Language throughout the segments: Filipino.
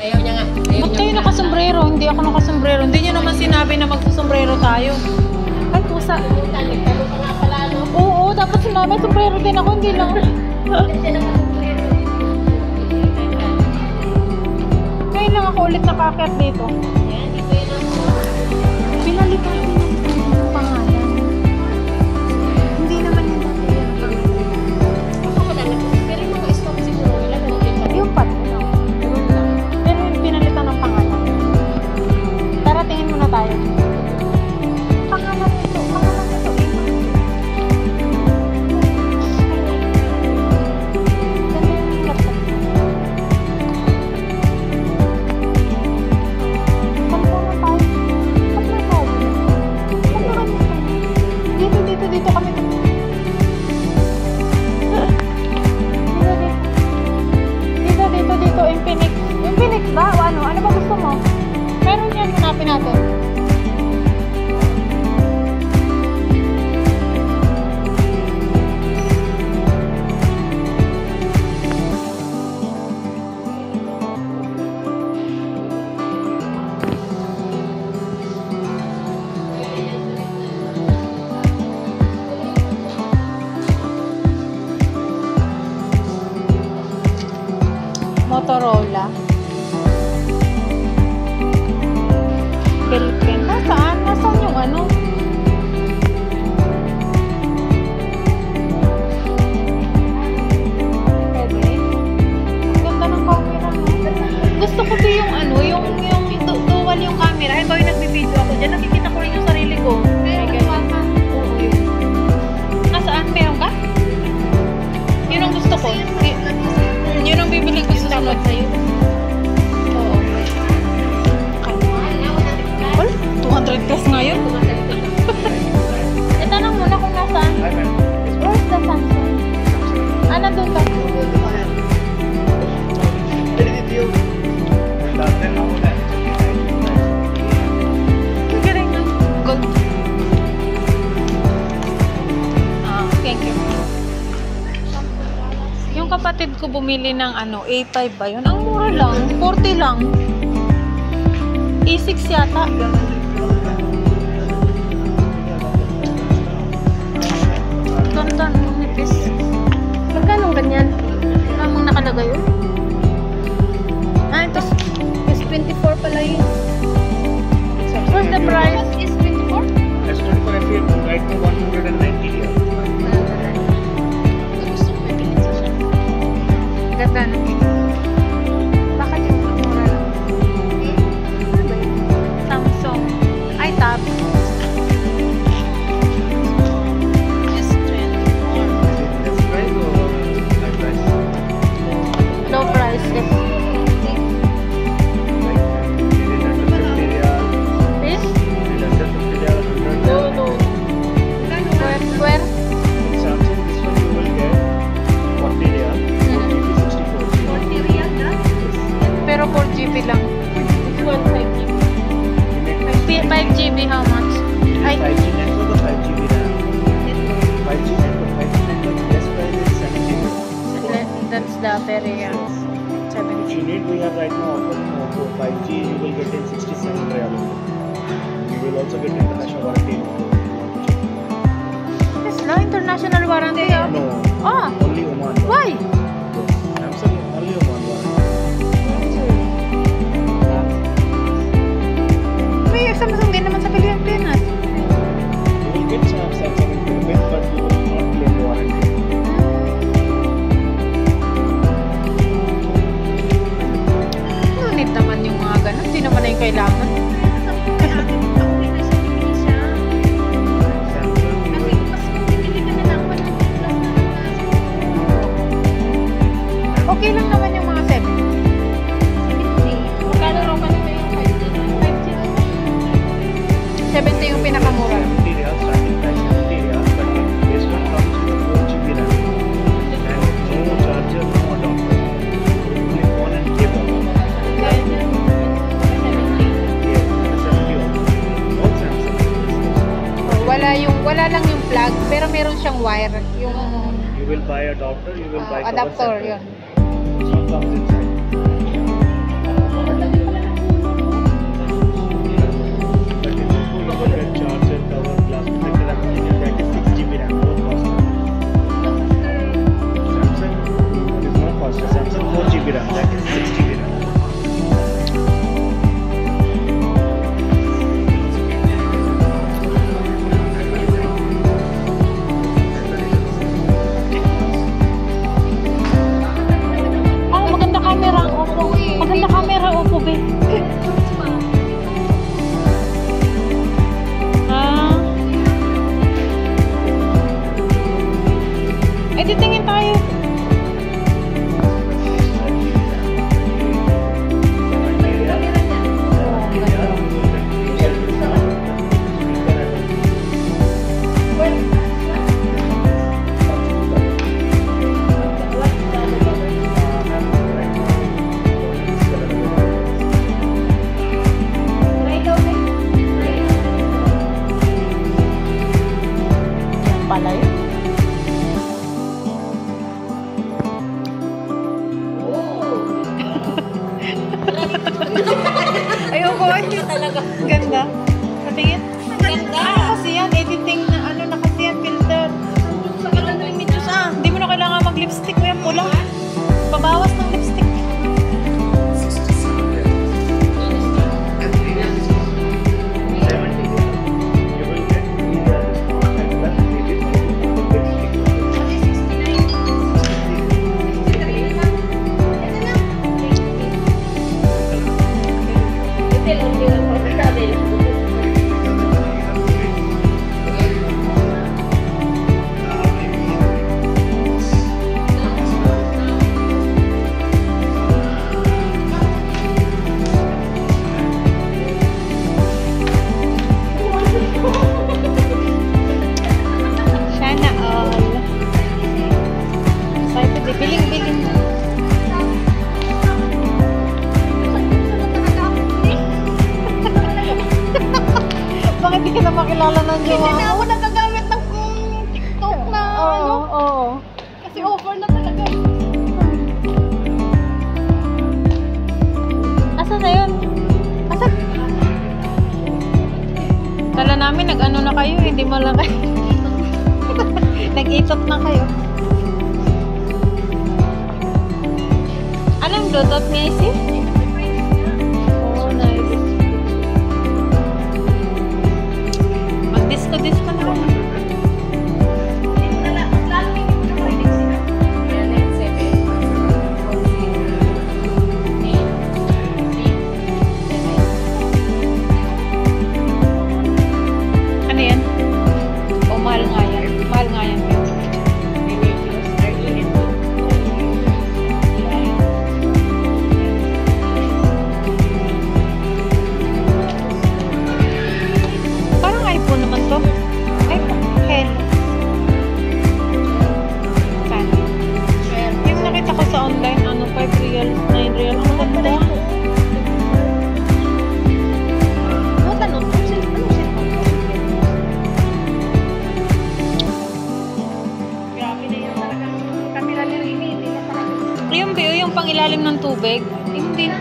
Ayaw niya nga. Ayaw Ba't niya kayo nga. nakasombrero? Hindi ako nakasombrero. Hindi niyo naman sinabi na magsusombrero tayo. Ay, pusa. Nagtalo ka nga pala, no? Oo, dapat si mama sombrero din ako. Hindi lang. Kasi nakasombrero. Ngayon lang ako ulit nakakit dito. Yan, dito yun ang Pinalitan ko yung pangalan. Hindi naman yung dati yan. Ako wala na. Pero yung mga stock siguro, wala na din pa. Yung pat. Pero yung pinalitan ng pangalan. Tara, tingin muna tayo. Pangalan nito. Pangalan nito. Ganda yung laptop. Saan po na tayo? Saan na tayo? Saan na kami? Dito kami. Dito, Infinix. Infinix ba? O ano? Ano ba gusto mo? Meron yan, hanapin natin. Motorola. Philippine. Nasaan? Nasaan yung ano? Pwede. Ang ganda ng camera, no? Gusto ko ba yung ano, yung dual yung camera. Ikaw yung nagbibideo ako dyan. Nakikita ko rin yung sarili ko. Pero May kung ganun. Oo, yun. Nasaan? Meron ka? Yun ang gusto ko. Yun ang bibili ko sa sunod sa'yo. Oo. Well, 200 plus ngayon. Itanong muna kung nasaan. Where's the Samsung? Ah, nandun ka. Galing na. Gold. Ah, thank you. Yung kapatid ko bumili ng ano, A5 ba yun? Ang mura lang, 40 lang. A6 yata. Ganda, nipis. magkano ganyan? Lamang nakalagay yun. Ah, ito. S24 pala yun. What's the price? Is 24? S24 FE right to 190 riyal. Gusto ko may tingin sa siya. Ganda, no? Bakit yung mura lang? Samsung. Ay, tab. S24. Less price or high price? Low price. Yes. Like 50 riyal, Fish? 50 riyal, 100 No, riyal. no. Where? In Samsung, this one you will get 40 riyal, 4GB, 64 GB. 40 riyal na? Pero 4GB lang. This one 5 GB. 5GB how much? Ay, 5G network or 5GB RAM? 5G network, 5G network, best price is 70 riyal. that's the very If 70. you need, we have right now offer for 5G, you will get in 67 riyal only. You will also get international warranty. Yes, la international warranty. Ah. No, Ah, only Oman. why? Samsung only Oman warranty. May Samsung din naman sa Pilipinas. You will get Samsung in Philippines, but you will not claim warranty. Ngunit naman yung mga ganun. Hindi naman na yung kailangan. Samsung, you will Okay lang naman yung mga 7. Magkano raw kanina yung 5G? 70 yung pinakamura. 70 riyal, starting price 70 riyal, but this one comes with 4GB RAM. And no charger, no adapter. Only phone and cable. Yes, and 70 also. Both Samsung. Wala lang yung plug, pero meron siyang wire. Yung You will buy adapter, you will buy cover adapter, center. yun. This one comes inside. camera, opo, be. Ah. Eh, titingin tayo. Pala yun. Ayoko, ay. Talaga. Ganda. Patingin. Ganda. Ano kasi yan? Editing na ano na kasi yan, filter. Maganda yung medyo sa. Hindi mo na kailangan mag-lipstick. Kuya, pula. Pabawas ng lipstick. Sana all. Excited eh. Biling-biling. Bakit di ka na makilala ng jowa? Hindi na ako nagagamit ng TikTok na ano. Oo. Kasi offer na talaga. Asa na yun? Asa? Kala namin nag-ano na kayo, hindi mo lang kayo. Nag-itot na kayo. Anong dudot niya isi? Oh, nice. Mag-disco-disco na kayo. Ano yan? O, mahal nga yan. Mahal nga yan. Parang iPhone naman to. iPhone. Hell. Sana. Yung nakita ko sa online, ano, 5 real, 9 real. Ang ganda. Grabe na yun talaga. Kamila ni Rini, hindi na talaga. Yung bio, yung pang ilalim ng tubig. Hindi.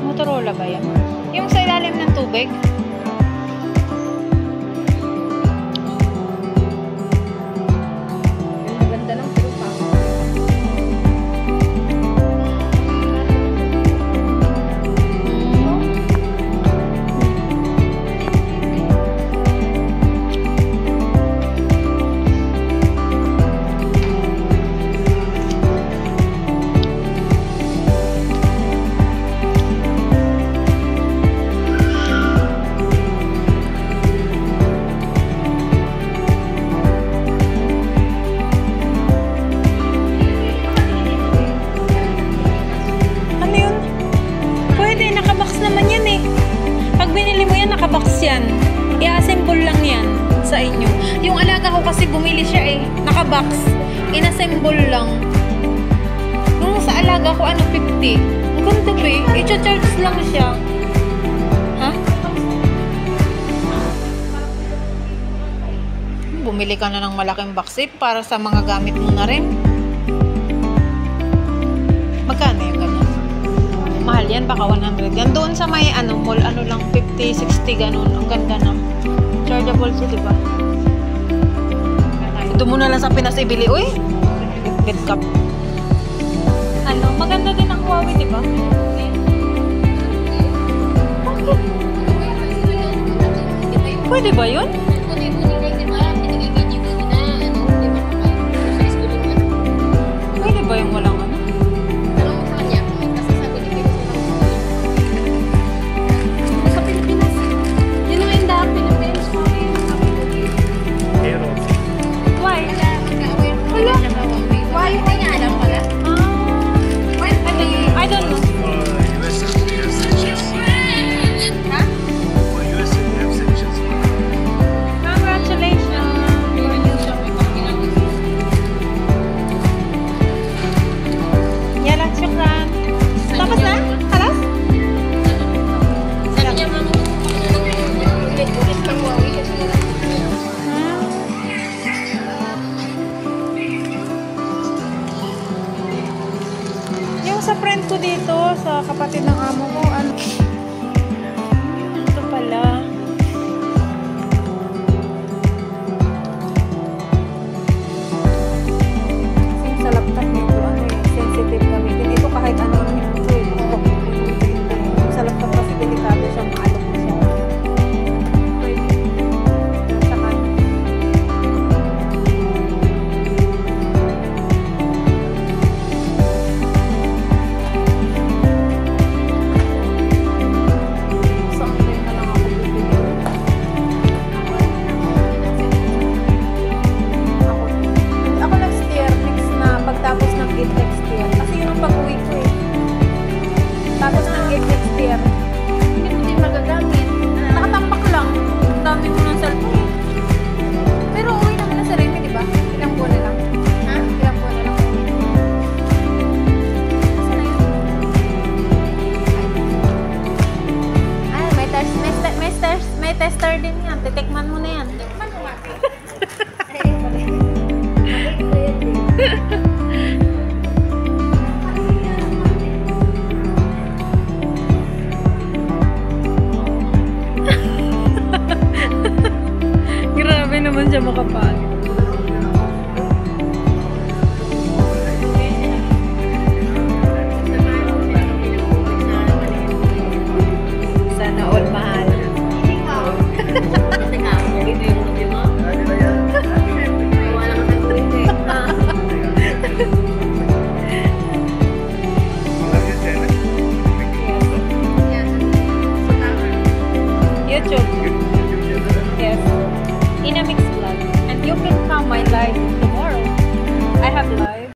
Motorola ba yan? Yung sa ilalim ng tubig. Ang ganda ng trupa. Ano yun? Pwede, nakabox naman yan eh. Pag binili mo yan, nakabox yan. I-assemble lang yan sa inyo. Yung alaga ko kasi bumili siya eh. Nakabox. In-assemble lang. Yung sa alaga ko, ano, 50. Ang ganda ba eh. I-charge lang siya. Ha? Bumili ka na ng malaking box eh, para sa mga gamit mo na rin. Magkano yung ganyan? Mahal yan, baka 100 yan. Doon sa may ano, mall, ano lang, 50, 60, ganun. Ang ganda na. Chargeable siya, diba? Ito muna lang sa Pinas ibili. Uy! Bit cup. Ano, maganda din ang Huawei, diba? Bakit? Pwede ba yun? Pwede ba yung walang ano? kapatid ng amo ko. Ano? Ito pala. Kasi sa laptop medyo ano eh, sensitive gamitin. Ito kahit ano ang hinto eh. Sa laptop kasi delikado siya, maalok mo siya. Sa kanya. So, antay na lang ako bibili. Ako next year, next na pagtapos ng gate next year. Kasi yun ang pag-uwi ko eh. Tapos ng gate next year. Hindi mo din magagamit. Nakatambak lang. Ang dami mo ng cellphone eh. Pero uwi naman na sa Remy, di ba? Ilang buwan na lang. Ha? Ilang buwan na lang. Saan na yun? Ay, may tester din yan. Titikman mo na yan. Tikman mo nga. Ay, Grabe naman siya makapal. Sana all mahal. YouTube. Yes. In a mixed vlog. And you can come my live tomorrow. I have live.